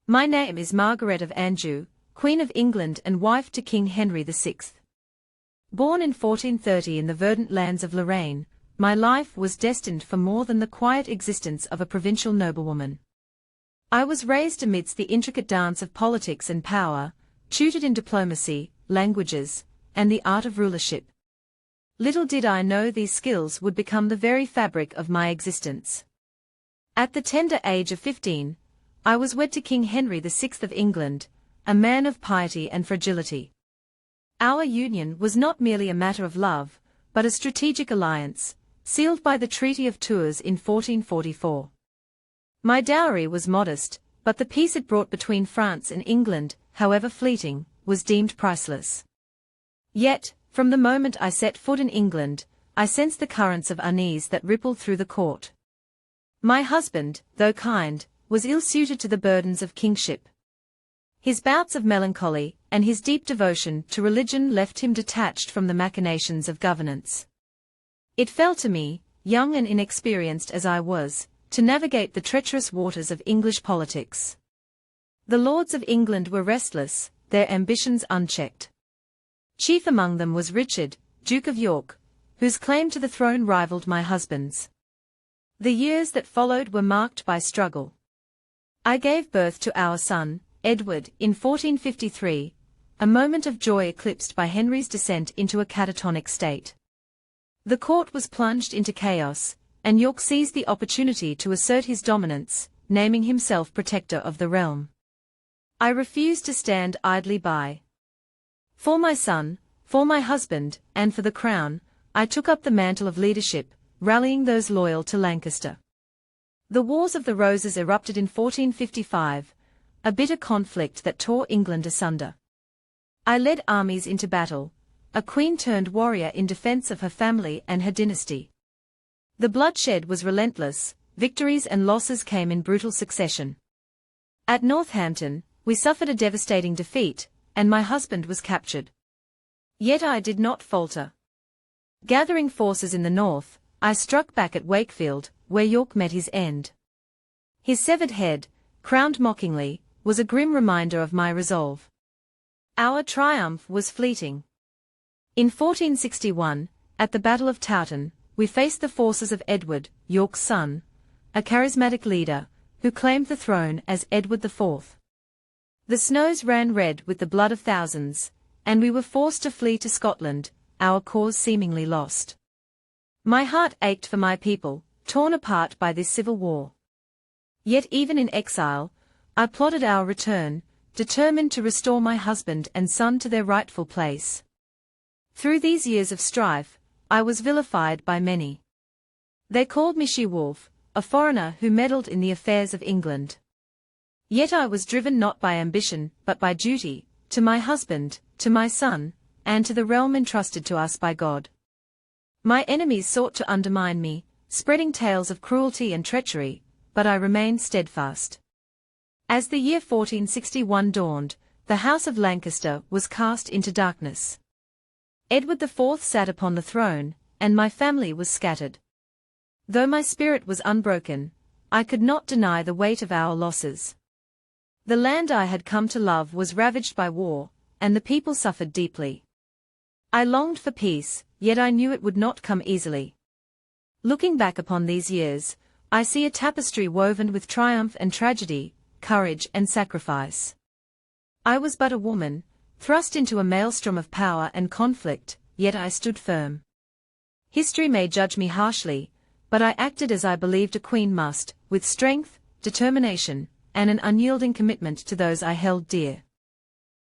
My name is Margaret of Anjou, Queen of England and wife to King Henry VI. Born in 1430 in the verdant lands of Lorraine, my life was destined for more than the quiet existence of a provincial noblewoman. I was raised amidst the intricate dance of politics and power, tutored in diplomacy, languages, and the art of rulership. Little did I know these skills would become the very fabric of my existence. At the tender age of 15, I was wed to King Henry VI of England, a man of piety and fragility. Our union was not merely a matter of love, but a strategic alliance, sealed by the Treaty of Tours in 1444. My dowry was modest, but the peace it brought between France and England, however fleeting, was deemed priceless. Yet, from the moment I set foot in England, I sensed the currents of unease that rippled through the court. My husband, though kind, was ill-suited to the burdens of kingship. His bouts of melancholy, and his deep devotion to religion left him detached from the machinations of governance. It fell to me, young and inexperienced as I was, to navigate the treacherous waters of English politics. The lords of England were restless, their ambitions unchecked. Chief among them was Richard, Duke of York, whose claim to the throne rivaled my husband's. The years that followed were marked by struggle. I gave birth to our son, Edward, in 1453, a moment of joy eclipsed by Henry's descent into a catatonic state. The court was plunged into chaos, and York seized the opportunity to assert his dominance, naming himself protector of the realm. I refused to stand idly by. For my son, for my husband, and for the crown, I took up the mantle of leadership, rallying those loyal to Lancaster. The Wars of the Roses erupted in 1455, a bitter conflict that tore England asunder. I led armies into battle, a queen-turned warrior in defense of her family and her dynasty. The bloodshed was relentless, victories and losses came in brutal succession. At Northampton, we suffered a devastating defeat, and my husband was captured. Yet I did not falter. Gathering forces in the north, I struck back at Wakefield, where York met his end. His severed head, crowned mockingly, was a grim reminder of my resolve. Our triumph was fleeting. In 1461, at the Battle of Towton, we faced the forces of Edward, York's son, a charismatic leader, who claimed the throne as Edward IV. The snows ran red with the blood of thousands, and we were forced to flee to Scotland, our cause seemingly lost. My heart ached for my people, torn apart by this civil war. Yet even in exile, I plotted our return, determined to restore my husband and son to their rightful place. Through these years of strife, I was vilified by many. They called me she-wolf, a foreigner who meddled in the affairs of England. Yet I was driven not by ambition, but by duty, to my husband, to my son, and to the realm entrusted to us by God. My enemies sought to undermine me, spreading tales of cruelty and treachery, but I remained steadfast. As the year 1461 dawned, the House of Lancaster was cast into darkness. Edward IV sat upon the throne, and my family was scattered. Though my spirit was unbroken, I could not deny the weight of our losses. The land I had come to love was ravaged by war, and the people suffered deeply. I longed for peace, yet I knew it would not come easily. Looking back upon these years, I see a tapestry woven with triumph and tragedy, courage and sacrifice. I was but a woman, thrust into a maelstrom of power and conflict, yet I stood firm. History may judge me harshly, but I acted as I believed a queen must, with strength, determination, and an unyielding commitment to those I held dear.